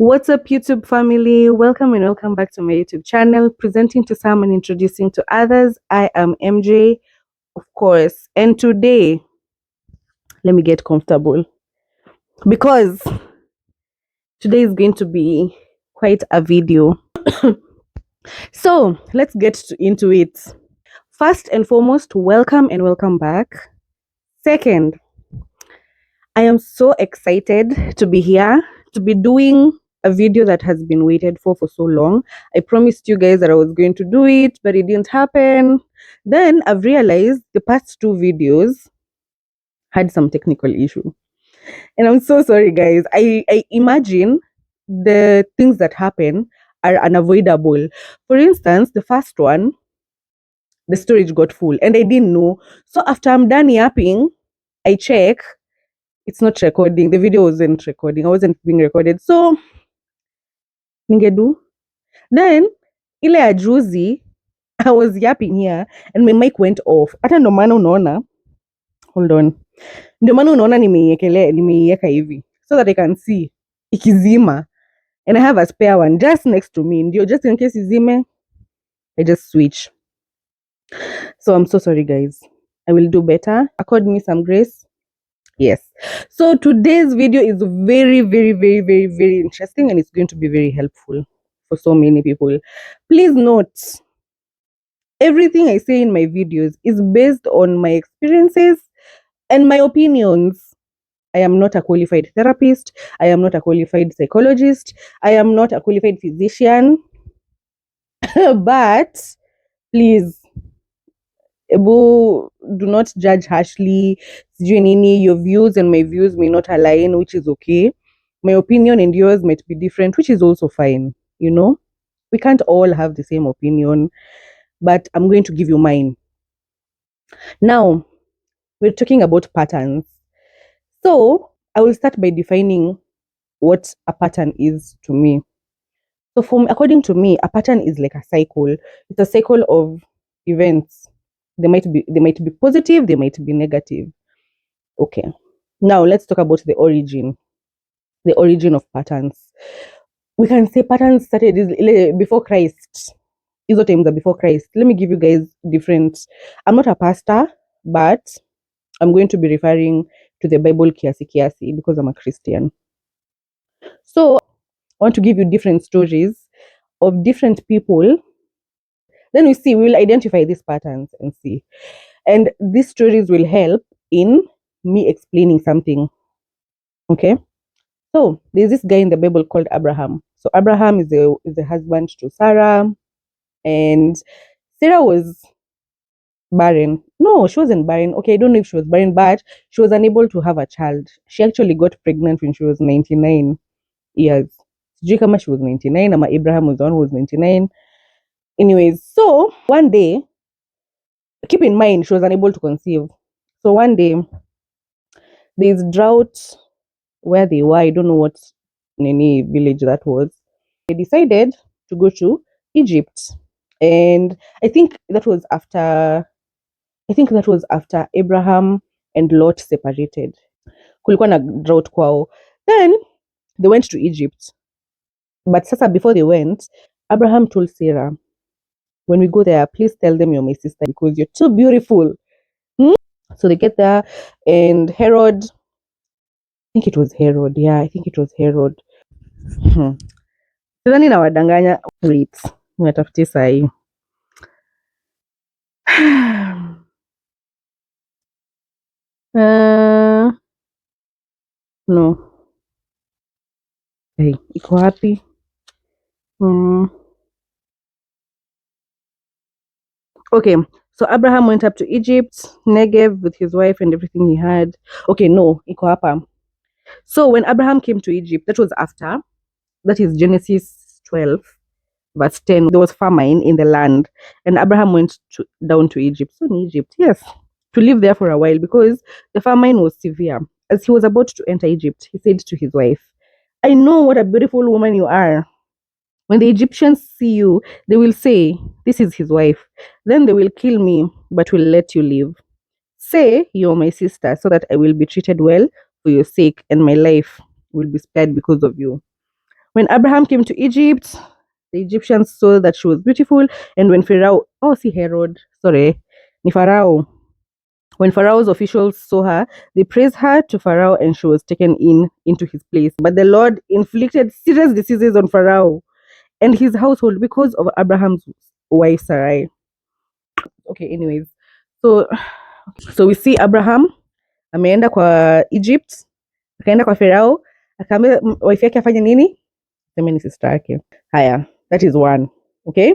What's up, YouTube family? Welcome and welcome back to my YouTube channel, presenting to some and introducing to others. I am MJ, of course, and today, let me get comfortable because today is going to be quite a video. So let's get into it. First and foremost, welcome and welcome back. Second, I am so excited to be here, to be doing a video that has been waited for so long. I promised you guys that I was going to do it, but it didn't happen. Then I've realized the past two videos had some technical issue. And I'm so sorry, guys. I imagine the things that happen are unavoidable. For instance, the first one, the storage got full and I didn't know. So after I'm done yapping, I check, it's not recording. The video wasn't recording. I wasn't being recorded. So ningedu. Then ile ya juzi, I was yapping here and my mic went off. Hata ndo maana unaona. Hold on. Ndio maana unaona nimeiweka hivi so that I can see ikizima, and I have a spare one just next to me. Ndio just in case izime, I just switch. So I'm so sorry, guys. I will do better. Accord me some grace. Yes. So today's video is very, very, very, very, very interesting, and it's going to be very helpful for so many people. Please note, everything I say in my videos is based on my experiences and my opinions. I am not a qualified therapist. I am not a qualified psychologist. I am not a qualified physician. But please, do not judge harshly. Your views and my views may not align, which is okay. My opinion and yours might be different, which is also fine. We can't all have the same opinion, but I'm going to give you mine. Now, we're talking about patterns. So I will start by defining what a pattern is to me. So according to me, a pattern is like a cycle. It's a cycle of events. They might be positive, they might be negative. Okay. Now let's talk about the origin of patterns. We can say patterns started before Christ. Hizo times are before Christ. Let me give you guys different. I'm not a pastor, but I'm going to be referring to the Bible kiasi kiasi because I'm a Christian. So I want to give you different stories of different people. Then we'll identify these patterns and see. And these stories will help in me explaining something. Okay. So there's this guy in the Bible called Abraham. So Abraham is the husband to Sarah, and Sarah was barren. No, she wasn't barren. Okay, I don't know if she was barren, but she was unable to have a child. She actually got pregnant when she was 99 years. Sijui kama she was 99 ama Abraham was the one who was 99. Anyways, so one day, keep in mind, she was unable to conceive. So one day, there's drought where they were. I don't know what any village that was. They decided to go to Egypt. And I think that was after Abraham and Lot separated. Kulikuwa na drought kwao. Then they went to Egypt. But sasa before they went, Abraham told Sarah, when we go there, please tell them you're my sister because you're too beautiful. So they get there, and Herod, I think it was Herod. Yeah, I think it was Herod. Sidhani nawadanganya. Wait, natafutie sahi. No. Hey, iko wapi? Okay, so Abraham went up to Egypt, Negev, with his wife and everything he had. Okay, no, iko hapa. So when Abraham came to Egypt, that is Genesis 12, verse 10, there was famine in the land, and Abraham went down to Egypt. So in Egypt, yes, to live there for a while because the famine was severe. As he was about to enter Egypt, he said to his wife, I know what a beautiful woman you are. When the Egyptians see you, they will say, this is his wife. Then they will kill me, but will let you live. Say you're my sister, so that I will be treated well for your sake, and my life will be spared because of you. When Abraham came to Egypt, the Egyptians saw that she was beautiful. And when Pharaoh, oh, see Herod, sorry, ni Pharaoh. When Pharaoh's officials saw her, they praised her to Pharaoh and she was taken into his place. But the Lord inflicted serious diseases on Pharaoh and his household because of Abraham's wife Sarai. Okay, anyways. So we see Abraham ameenda kwa Egypt, akaenda kwa Pharaoh, akaambia wife yake afanye nini? Sema ni sister yake. Haya, that is one. Okay?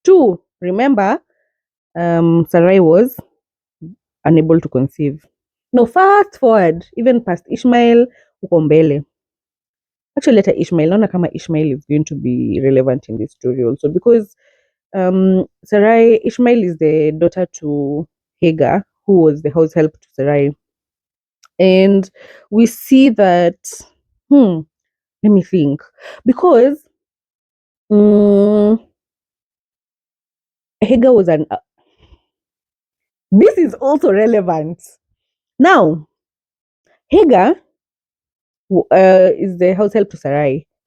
2, remember Sarai was unable to conceive. No, fast forward, even past Ishmael, uko mbele. Actually, later Ishmael, naona kama Ishmael is going to be relevant in this story also because Sarai, Ishmael is the daughter to Hagar, who was the house help to Sarai. And we see that, let me think, because Hagar was an, this is also relevant. Now, Hagar is the house help to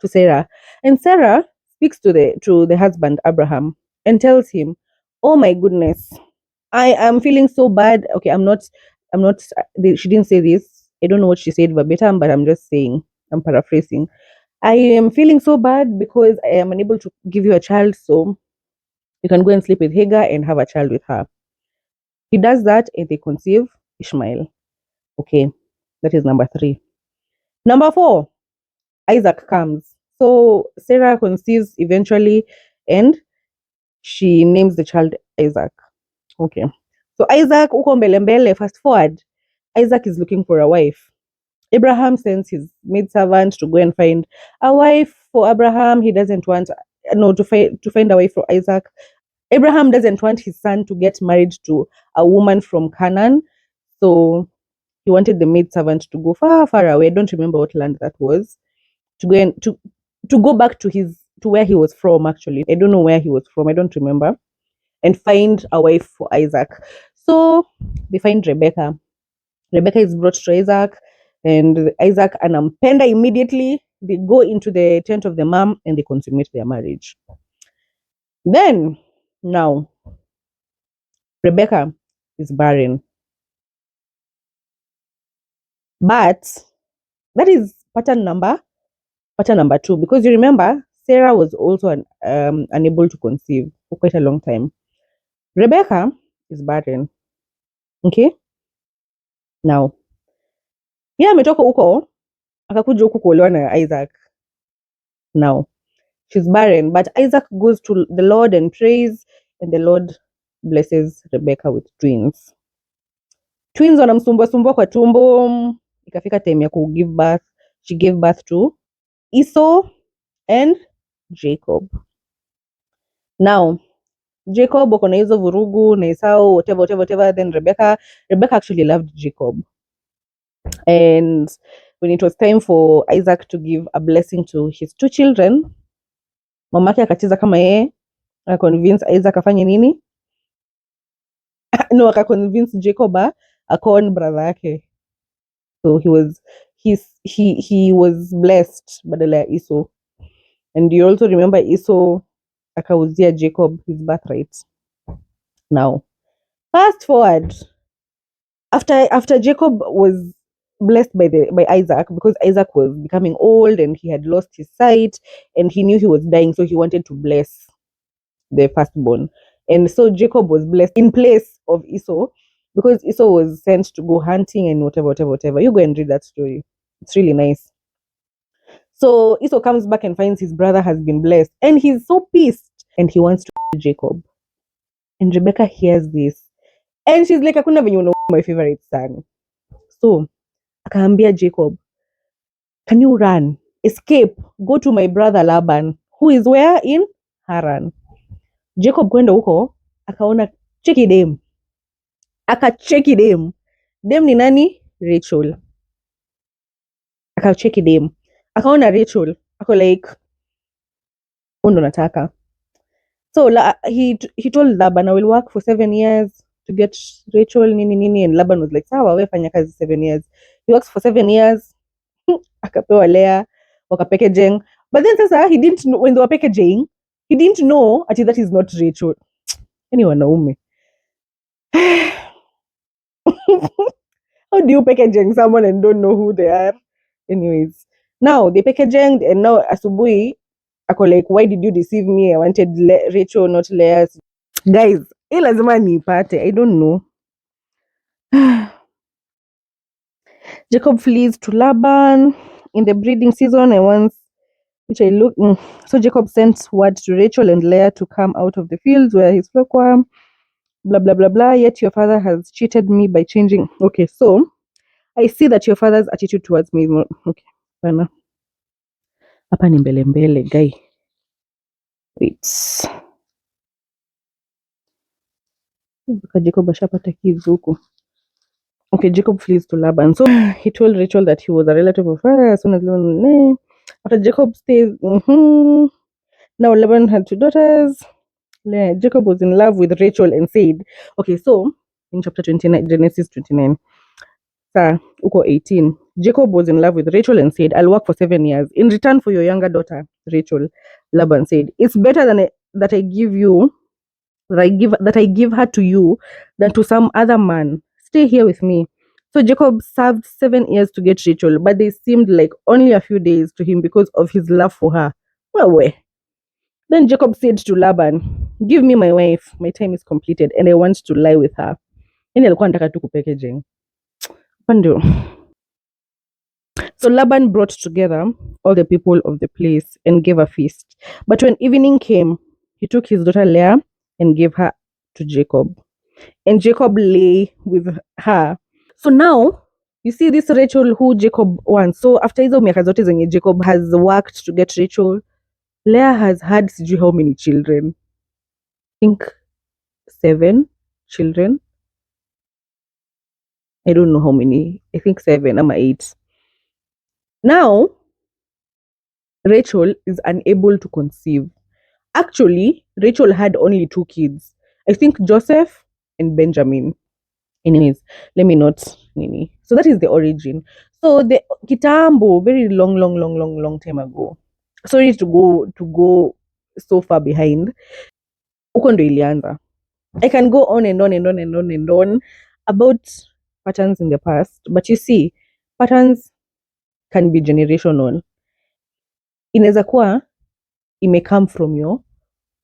Sarah, and Sarah speaks to the husband Abraham and tells him, "Oh my goodness, I am feeling so bad." Okay, I'm not. She didn't say this. I don't know what she said verbatim, but I'm just saying. I'm paraphrasing. I am feeling so bad because I am unable to give you a child, so you can go and sleep with Hagar and have a child with her. He does that and they conceive Ishmael. Okay, that is number 3. Number 4, Isaac comes. So Sarah conceives eventually and she names the child Isaac. Okay. So Isaac, uko mbele mbele, fast forward. Isaac is looking for a wife. Abraham sends his maidservant to go and find a wife for Abraham. He doesn't want to find a wife for Isaac. Abraham doesn't want his son to get married to a woman from Canaan. So he wanted the maidservant to go far, far away. I don't remember what land that was. To go and to go back to where he was from, actually. I don't know where he was from. I don't remember. And find a wife for Isaac. So they find Rebecca. Rebecca is brought to Isaac, and Isaac anampenda immediately. They go into the tent of the mom and they consummate their marriage. Then, now, Rebecca is barren. But that is pattern number 2, because you remember Sarah was also unable to conceive for quite a long time. Rebecca is barren. Okay? Now, ametoka huko akakuja huku kuolewa na Isaac. Now, she's barren, but Isaac goes to the Lord and prays, and the Lord blesses Rebecca with twins. Twins wanamsumbua kwa tumbo, ikafika time ya give birth. She gave birth to Esau and Jacob. Now, Jacob wako na hizo vurugu na Esau, whatever. Then Rebecca actually loved Jacob. And when it was time for Isaac to give a blessing to his 2 children, mamake akacheza kama yeye, akaconvince Isaac afanye nini? No, akaconvince Jacob akaon brother yake. So he was blessed badala ya Esau. And you also remember Esau akauzia Jacob his birthright. Now, fast forward, after Jacob was blessed by Isaac, because Isaac was becoming old and he had lost his sight and he knew he was dying, so he wanted to bless the firstborn. And so Jacob was blessed in place of Esau, because Esau was sent to go hunting and whatever. You go and read that story. It's really nice. So Esau comes back and finds his brother has been blessed, and he's so pissed and he wants to kill Jacob. And Rebecca hears this and she's like, hakuna venye my favorite son. So akaambia Jacob, can you run, escape, go to my brother Laban, who is where? In Haran. Jacob kwenda huko akaona cheki dem, akacheki dem. Dem ni nani? Rachel. Akacheki dem, akaona Rachel, ako like, ndo nataka. So he told Laban, I will work for 7 years to get Rachel, nini. And Laban was like, sawa, we fanya kazi 7 years. He works for 7 years, akapewa Lea, wakapackaging. But then sasa, he didn't know when they were packaging, he didn't know actually that is not Rachel. Anyway, Naomi. How do you packaging someone and don't know who they are? Anyways, now they packaging and now Asubui, ako like, why did you deceive me? I wanted Rachel, not Leah. Guys, hii lazima niipate. I don't know. Jacob flees to Laban in the breeding season and once which I look so Jacob sent word to Rachel and Leah to come out of the fields where his flock were. Blah blah blah blah. Yet your father has cheated me by changing. Okay, so I see that your father's attitude towards me is more okay. Bana. Hapa ni mbele mbele, guy. Wait. Jacob ashapata kids huko. Okay, Jacob flees to Laban. So he told Rachel that he was a relative of her as soon as Laban. After Jacob stays, now Laban had 2 daughters. Jacob was in love with Rachel and said, okay, so in chapter 29, Genesis 29, uko 18, Jacob was in love with Rachel and said, I'll work for 7 years. In return for your younger daughter, Rachel, Laban said, it's better that I give her to you than to some other man. Stay here with me. So Jacob served 7 years to get Rachel, but they seemed like only a few days to him because of his love for her. Well. Then Jacob said to Laban, give me my wife. My time is completed and I want to lie with her. Yani alikuwa anataka tu kupackaging. Pando. So Laban brought together all the people of the place and gave a feast. But when evening came, he took his daughter Leah and gave her to Jacob. And Jacob lay with her. So now, you see this Rachel who Jacob wants. So after hizo miaka zote zenye Jacob has worked to get Rachel, Leah has had sijui how many children. I think 7 children. I don't know how many. I think 7 or 8. Now, Rachel is unable to conceive. Actually, Rachel had only 2 kids. I think Joseph and Benjamin. Anyways, let me not. So that is the origin. So the Kitambo, very long time ago. Sorry to go so far behind. Huko ndo ilianza. I can go on and on about patterns in the past, but you see, patterns can be generational. Inaweza kuwa may come from your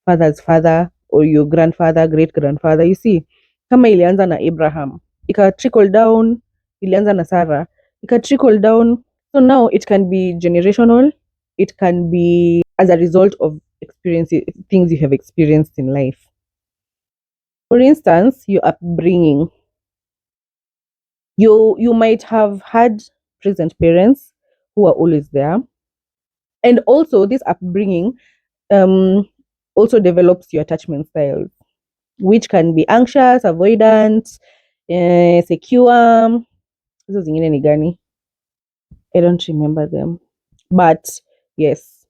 father's father or your grandfather, great grandfather. You see, kama ilianza na Abraham, ika trickle down, ilianza na Sarah, ika trickle down. So now it can be generational. It can be as a result of experiences, things you have experienced in life. For instance, your upbringing. You might have had present parents who are always there, and also this upbringing also develops your attachment styles, which can be anxious, avoidant, secure. Hizo zingine ni gani? I don't remember them, but yes.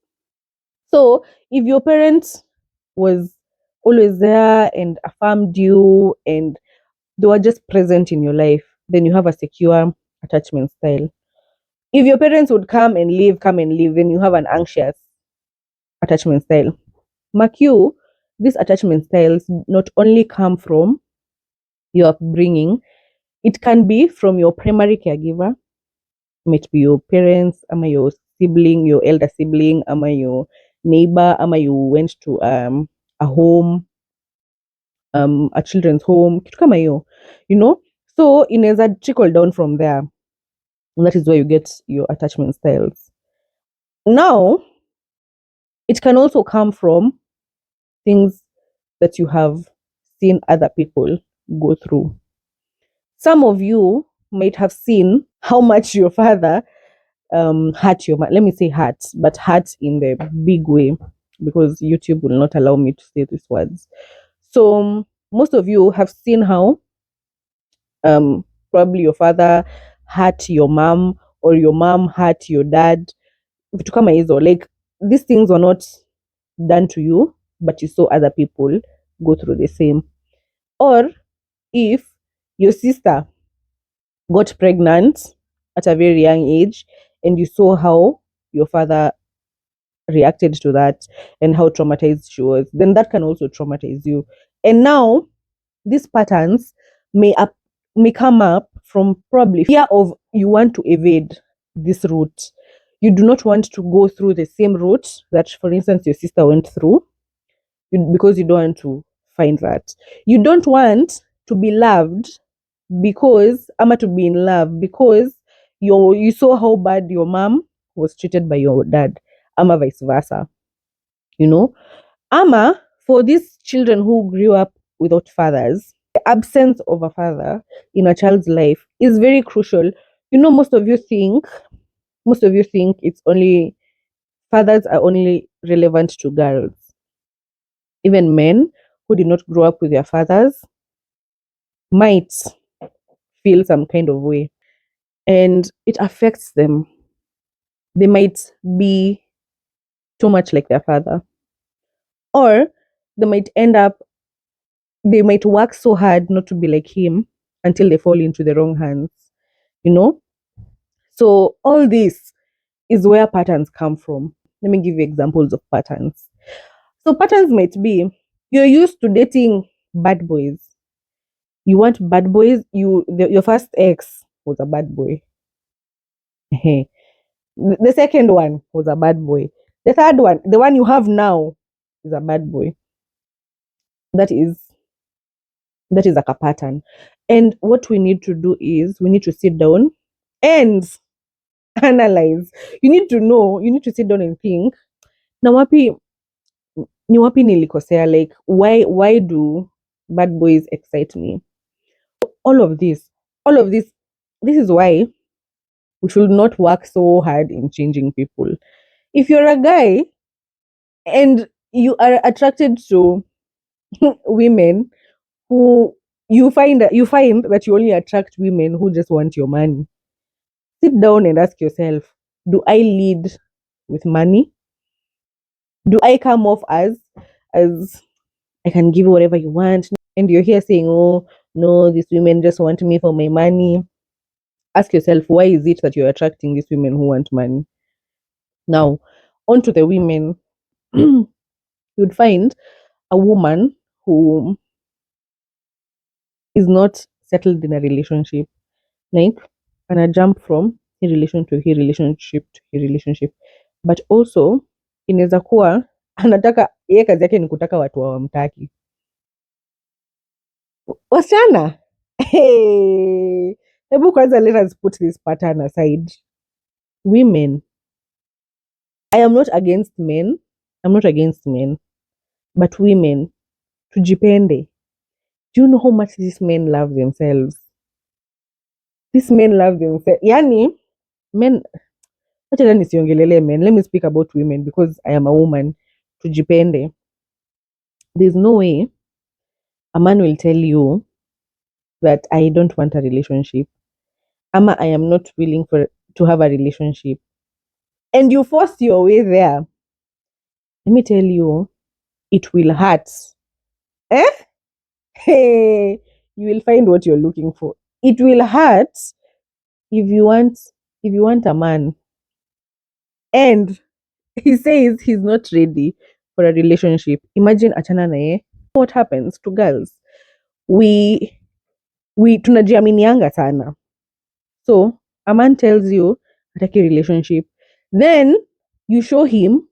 So if your parent was always there and affirmed you and they were just present in your life, then you have a secure attachment style. If your parents would come and leave, then you have an anxious attachment style. Mark you, these attachment styles not only come from your upbringing, it can be from your primary caregiver, might be your parents, ama your sibling, your elder sibling, ama your neighbor, ama you went to a home, a children's home, kitu kama hiyo, so inaweza trickle down from there. And that is where you get your attachment styles. Now, it can also come from things that you have seen other people go through. Some of you might have seen how much your father hurt your let me say hurt, but hurt in the big way, because YouTube will not allow me to say these words. So most of you have seen how probably your father hurt your mom or your mom hurt your dad. Vitu kama hizo, like these things were not done to you, but you saw other people go through the same. Or if your sister got pregnant at a very young age and you saw how your father reacted to that and how traumatized she was, then that can also traumatize you. And now these patterns may may come up from probably fear of you want to evade this route. You do not want to go through the same route that, for instance, your sister went through, because you don't want to find that. You don't want to be loved because ama to be in love because you saw how bad your mom was treated by your dad, ama vice versa. You know, ama for these children who grew up without fathers, the absence of a father in a child's life is very crucial. You know, most of you think it's only fathers are only relevant to girls. Even men who did not grow up with their fathers might feel some kind of way, and it affects them. They might be too much like their father, or they might end up, they might work so hard not to be like him until they fall into the wrong hands, you know? So, all this is where patterns come from. Let me give you examples of patterns. So, patterns might be you're used to dating bad boys. You want bad boys, your first ex was a bad boy. The second one was a bad boy. The third one, the one you have now, is a bad boy. That is like a pattern. And what we need to do is we need to sit down and analyze. You need to know, you need to sit down and think, na wapi ni wapi nilikosea, like why do bad boys excite me? All of this, all of this is why we should not work so hard in changing people. If you're a guy and you are attracted to women who you find that you only attract women who just want your money, sit down and ask yourself, do I lead with money? Do I come off as I can give you whatever you want? And you're here saying, oh no, these women just want me for my money. Ask yourself, why is it that you're attracting these women who want money? Now, on to the women. You'd find a woman who is not settled in a relationship, like, and I jump from hii relation to hii relationship to hii relationship, but also inaweza kuwa anataka yeye, kazi yake ni kutaka watu hawamtaki. Wasichana, hey, hebu kwanza let us put this pattern aside. Women, I am not against men, I'm not against men, but women, tujipende. Do you know how much these men love themselves? These men love themselves. Yani, men, acha nisiongelele men. Let me speak about women because I am a woman. Tujipende. There's no way a man will tell you that I don't want a relationship. Ama I am not willing to have a relationship. And you force your way there. Let me tell you, it will hurt. Eh? Hey, you will find what you're looking for. It will hurt if you want a man and he says he's not ready for a relationship. Imagine achana na ye. What happens to girls? We tunajiaminianga sana. So a man tells you ataki relationship, then you show him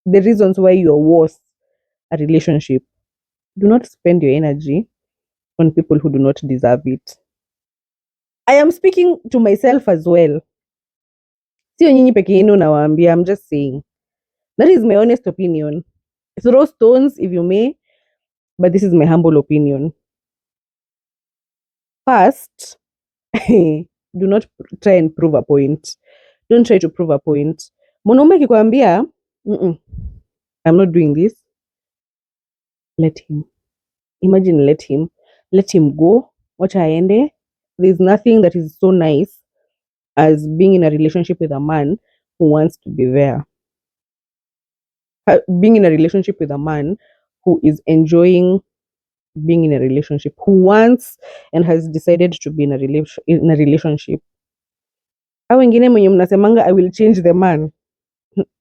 the reasons why you're worth a relationship. Do not spend your energy on people who do not deserve it. I am speaking to myself as well. Sio nyinyi peke yenu nawaambia, I'm just saying. That is my honest opinion. Throw stones if you may, but this is my humble opinion. First, do not try and prove a point. Don't try to prove a point. Mwanaume akikwambia, I'm not doing this, let him. Imagine, let him go. Wacha aende. There's nothing that is so nice as being in a relationship with a man who wants to be there. Being in a relationship with a man who is enjoying being in a relationship, who wants and has decided to be in a relationship. Au wengine mwenye mnasemanga I will change the man.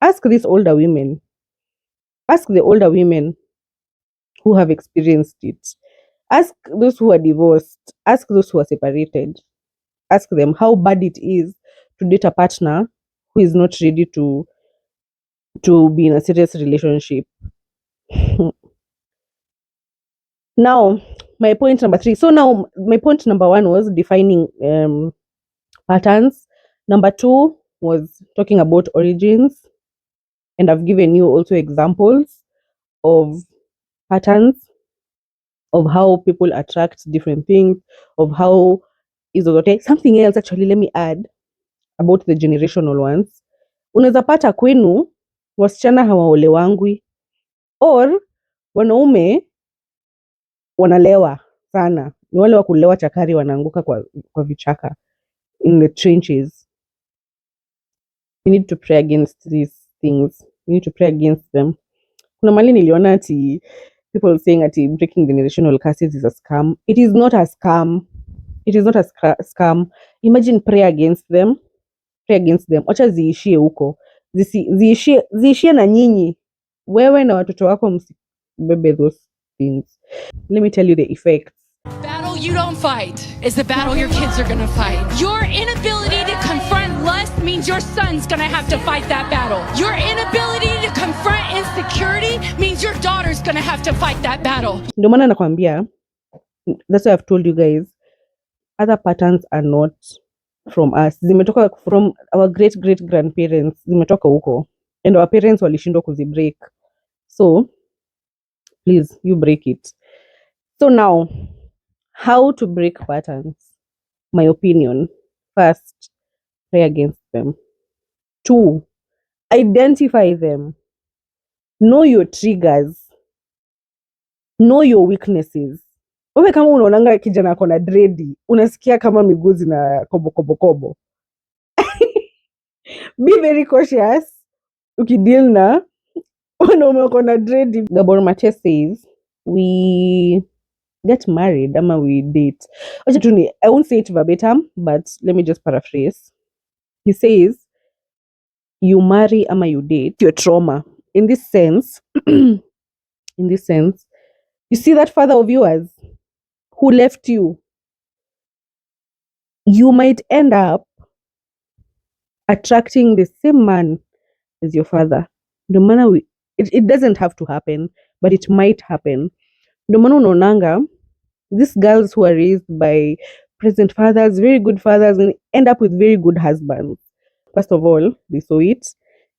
Ask these older women. Ask the older women who have experienced it. Ask those who are divorced. Ask those who are separated. Ask them how bad it is to date a partner who is not ready to be in a serious relationship. Now, my point number 3. So now my point number 1 was defining patterns. Number 2 was talking about origins, and I've given you also examples of patterns, of how people attract different things, of how is okay. Something else actually, let me add about the generational ones. Unaweza pata kwenu wasichana hawaolewangwi, or wanaume wanalewa sana, ni wale wa kulewa chakari, wanaanguka kwa vichaka in the trenches. You need to pray against these things. You need to pray against them. Kuna mali niliona ati people saying ati breaking generational curses is a scam. It is not a scam. It is not a scam. Imagine pray against them. Pray against them. Wacha ziishie huko. Ziishie na nyinyi. Wewe na watoto wako msibebe those things. Let me tell you the effects. Battle you don't fight is the battle your kids are gonna fight. Your inability to confront lust means your son's gonna have to fight that battle. Your inability to confront insecurity means your daughter's gonna have to fight that battle. Ndio maana nakwambia, that's why I've told you guys, other patterns are not from us. Zimetoka from our great grandparents, zimetoka huko, and our parents walishindwa kuzibreak. So please, you break it. So now, how to break patterns? My opinion: first, pray against them. 2, identify them. Know your triggers. Know your weaknesses. Wewe kama unaonanga kijana ako na dredi, unasikia kama miguu zina kobo. Be very cautious ukideal na wanaume wako na dredi. Gabor Mate says we get married ama we date. I won't say it verbatim, but let me just paraphrase. He says you marry ama you date your trauma. In this sense, you see that father of yours who left you, you might end up attracting the same man as your father. No matter it doesn't have to happen, but it might happen. No matter unaonanga these girls who are raised by present fathers, very good fathers, and end up with very good husbands. First of all, they saw it.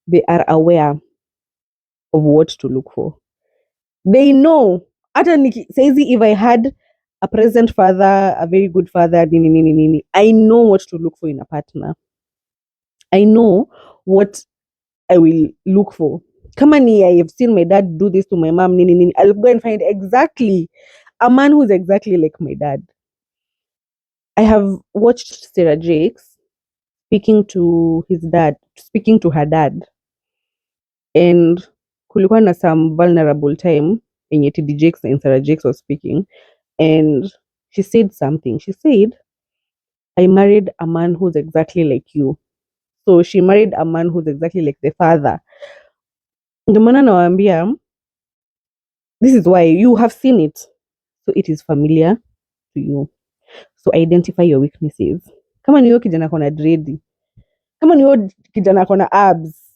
They are aware of what to look for. They know. If I had a present father, a very good father, I know what to look for in a partner. I know what I will look for. Kama ni I have seen my dad do this to my mom, I'll go and find exactly a man who's exactly like my dad. I have watched Sarah Jakes speaking to her dad, and kulikuwa na some vulnerable time yenye TD Jakes and Sarah Jakes was speaking, and she said something. She said, I married a man who's exactly like you. So she married a man who's exactly like the father. Ndio maana nawaambia, this is why you have seen it, so it is familiar to you. So identify your weaknesses. Kama ni huyo kijana kona dredi, kama ni huyo kijana kona abs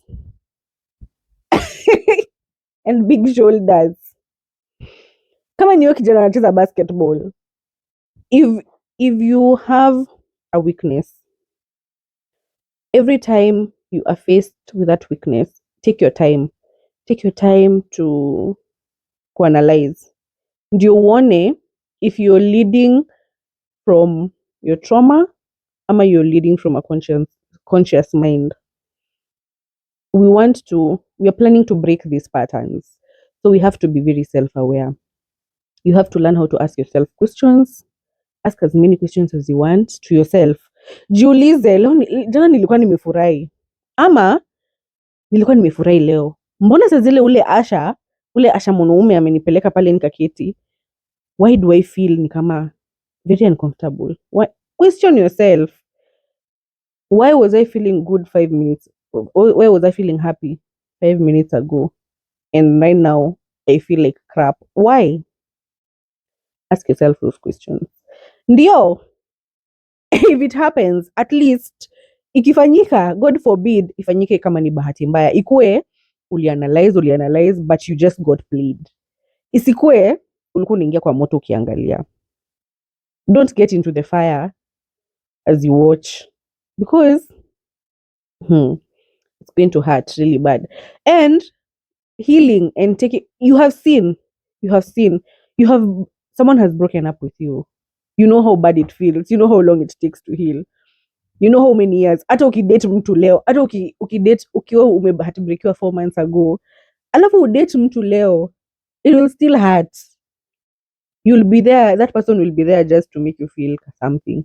and big shoulders, kama ni huyo kijana anacheza basketball, if you have a weakness, every time you are faced with that weakness, take your time to analyze. Ndio uone if you're leading from your trauma ama you're leading from a conscious mind. We are planning to break these patterns. So we have to be very self-aware. You have to learn how to ask yourself questions. Ask as many questions as you want to yourself. Jiulize, jana nilikuwa nimefurahi ama nilikuwa nimefurahi leo. Mbona saa zile ule Asha mwanaume amenipeleka pale nikaketi? Why do I feel ni kama very uncomfortable? Question yourself. Why was I feeling good 5 minutes Where was I feeling happy 5 minutes ago? And right now, I feel like crap. Why? Ask yourself those questions. Ndio, if it happens, at least ikifanyika, God forbid, ifanyike kama ni bahati mbaya, ikue ulianalyze, but you just got played. Isikue ulikuwa unaingia kwa moto ukiangalia. Don't get into the fire as you watch, because it's going to hurt really bad. And healing and taking, you have someone has broken up with you. You know how bad it feels. You know how long it takes to heal. You know how many years. Hata ukidate mtu leo, hata ukidate ukiwa umebahati breakiwa 4 months ago, alafu udate mtu leo, it will still hurt. You'll be there, that person will be there just to make you feel something.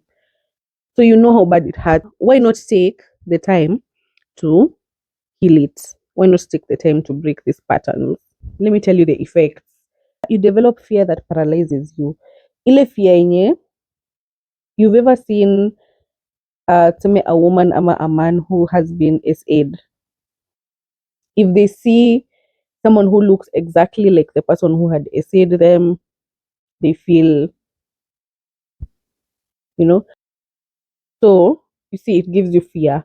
So you know how bad it hurts. Why not take the time to heal it? Why not take the time to break this pattern? Let me tell you the effects. You develop fear that paralyzes you. Ile fear yenye you've ever seen a woman or a man who has been SA'd. If they see someone who looks exactly like the person who had SA'd them, they feel, So you see, it gives you fear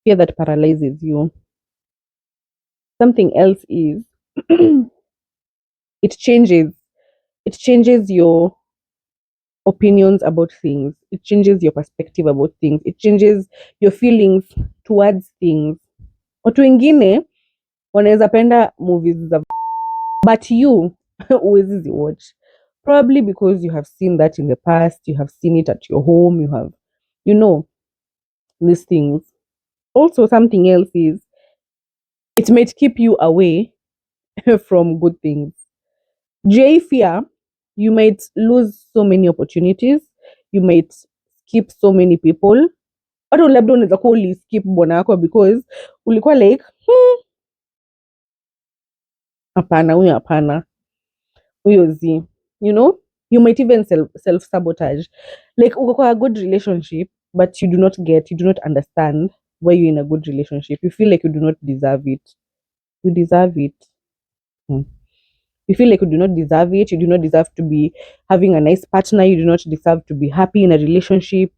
that paralyzes you. Something else is it changes your opinions about things. It changes your perspective about things. It changes your feelings towards things. Watu wengine wanaweza penda movies za but you huwezi ziwatch, probably because you have seen that in the past, you have seen it at your home, you have these things. Also, something else is it might keep you away from good things. Fear, you might lose so many opportunities, you might skip so many people. Hata labda unaweza kuwa uliskip bwana yako because ulikuwa like hapana, huyo zi, you might even self sabotage. Like uko kwa a good relationship but you do not understand why you're in a good relationship. You feel like you do not deserve it. You deserve it. You feel like you do not deserve it. You do not deserve to be having a nice partner. You do not deserve to be happy in a relationship.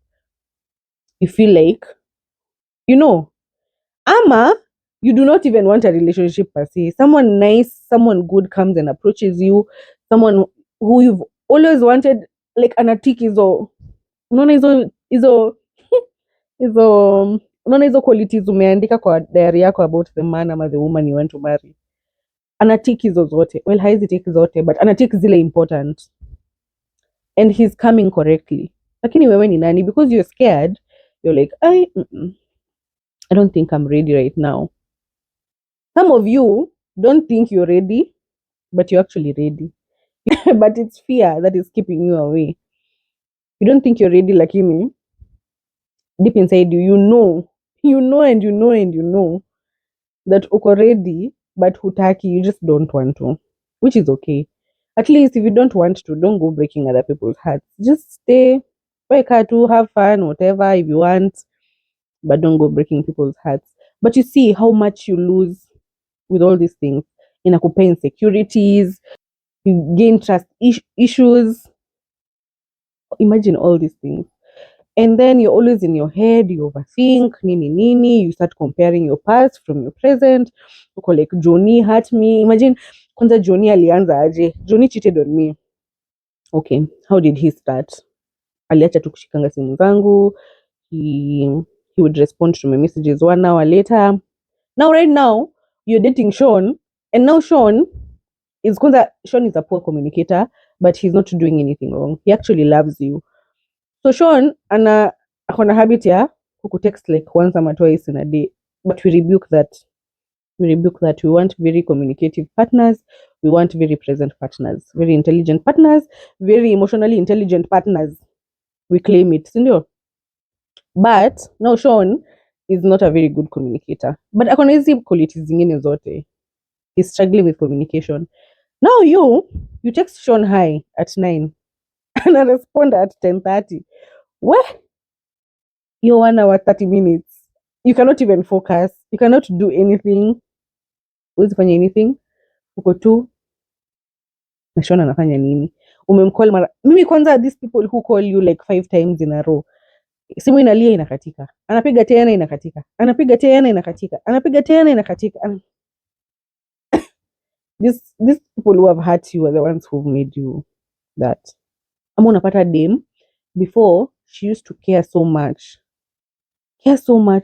You feel like, ama you do not even want a relationship per se. Someone nice, someone good comes and approaches you. Someone who you've always wanted, like anatiki hizo, unaona hizo unaona hizo qualities umeandika kwa diary yako about the man ama the woman you want to marry. Anatiki hizo zote. Well, haizi tiki zote, but anatiki zile important. And he's coming correctly. Lakini wewe ni nani? Because you're scared, you're like, I don't think I'm ready right now. Some of you don't think you're ready, but you're actually ready. But it's fear that is keeping you away. You don't think you're ready, lakini deep inside you, you know that uko ready, but hutaki, you just don't want to, which is okay. At least if you don't want to, don't go breaking other people's hearts. Just stay, have fun, whatever, if you want, but don't go breaking people's hearts. But you see how much you lose with all these things. Inakupa insecurities, you gain trust issues. Imagine all these things. And then you're always in your head, you overthink, nini, you start comparing your past from your present. Uko like, Johnny hurt me. Imagine, kwanza Johnny alianza aje. Johnny cheated on me. Okay, how did he start? Aliacha tu kushikanga simu zangu. He would respond to my messages 1 hour later. Now, right now, you're dating Sean, and now Sean is a poor communicator, but he's not doing anything wrong. He actually loves you. So Sean akona habit ya kukutext like once or twice in a day, but we rebuke that. We want very communicative partners. We want very present partners, very intelligent partners, very emotionally intelligent partners. We claim it, sindio? But now Sean is not a very good communicator, but akona hizi qualities zingine zote. He's struggling with communication. Now you text Sean hi at 9 and I respond at 10:30. What? You're 1 hour 30 minutes You cannot even focus, you cannot do anything, huwezi fanya anything, uko tu nashona anafanya nini. Umemcall mara, mimi kwanza, these people who call you like 5 times in a row, simu inalia inakatika, anapiga tena inakatika, anapiga tena inakatika, anapiga tena inakatika. These people who have hurt you are the ones who've made you that. Ama unapata dem, before she used to care so much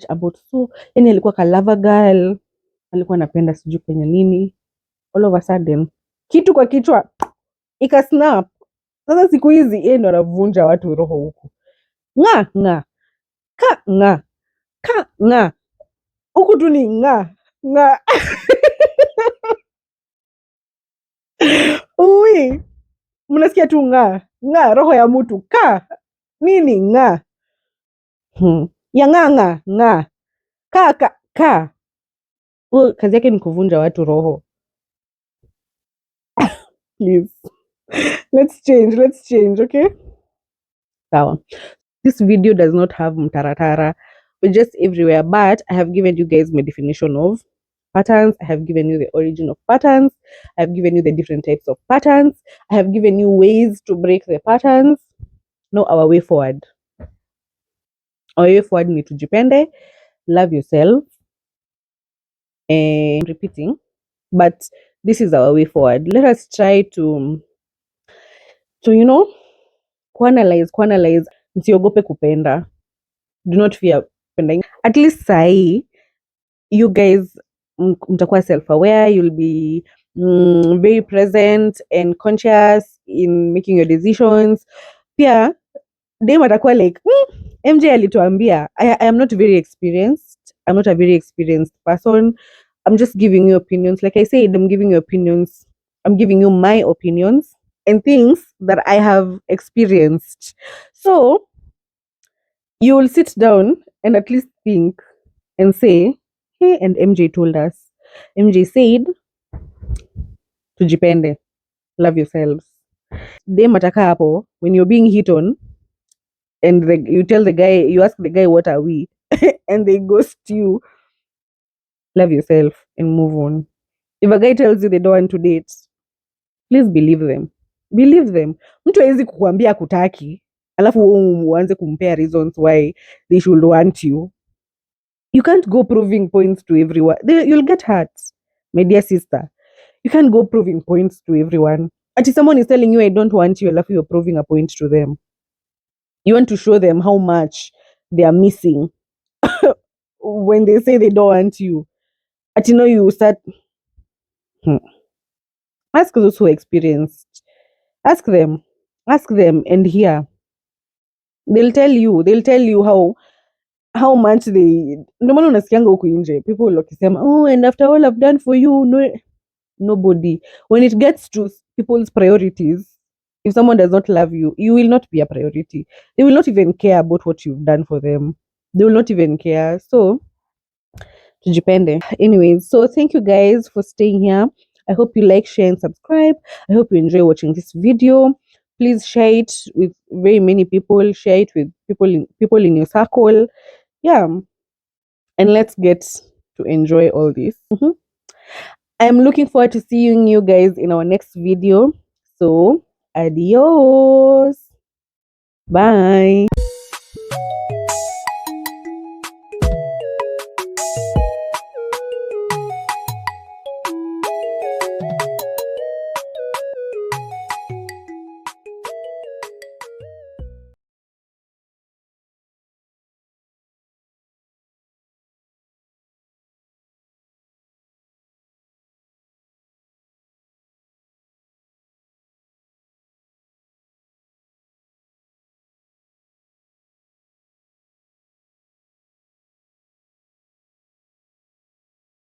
about, so yani alikuwa ka lover girl, alikuwa anapenda sijui kwenye nini, all of a sudden kitu kwa kichwa ika snap. Sasa siku hizi yeye ndo anavunja watu roho huku, nga nga ka nga ka nga huku tu ni nga nga ui, mnasikia tu nga nga, roho ya mtu ka nini nga ya nga nga nga ka ka ka. Kazi yake ni kuvunja watu roho. Please, let's change, okay? Sawa. This video does not have mtaratara, we're just everywhere, but I have given you guys my definition of patterns. I have given you the origin of patterns. I have given you the different types of patterns. I have given you ways to break the patterns. Now our way forward. Our way forward ni tujipende, love yourself, and repeating, but this is our way forward. Let us try to kuanalyze. Msiogope kupenda. Do not fear kupenda. At least sahi, you guys mtakuwa self-aware, you'll be very present and conscious in making your decisions. Pia dem atakuwa like MJ alituambia. I am not very experienced. I'm not a very experienced person. I'm just giving you opinions. Like I said, I'm giving you opinions. I'm giving you my opinions and things that I have experienced. So you will sit down and at least think and say, hey, and MJ told us. MJ said, tujipende, love yourselves. Dem ataka hapo, when you're being hit on, and you tell the guy, you ask the guy, what are we? And they ghost you. Love yourself and move on. If a guy tells you they don't want to date, please believe them. Believe them. Mtu hawezi kukuambia kutaki, alafu uanze kumpea reasons why they should want you. You can't go proving points to everyone. You'll get hurt, my dear sister. You can't go proving points to everyone. If someone is telling you, I don't want you, you're proving a point to them. You want to show them how much they are missing when they say they don't want you. You start. Ask those who are experienced. Ask them, and hear. They'll tell you how much they. Ndio maana unasikianga huku nje people wakisema, oh, and after all I've done for you, no, nobody. When it gets to people's priorities, if someone does not love you, you will not be a priority. They will not even care about what you've done for them. They will not even care. So tujipende. Anyways, so thank you guys for staying here. I hope you like, share, and subscribe. I hope you enjoy watching this video. Please share it with very many people. Share it with people in your circle. Yeah, and let's get to enjoy all this. I'm looking forward to seeing you guys in our next video. So, adios. Bye.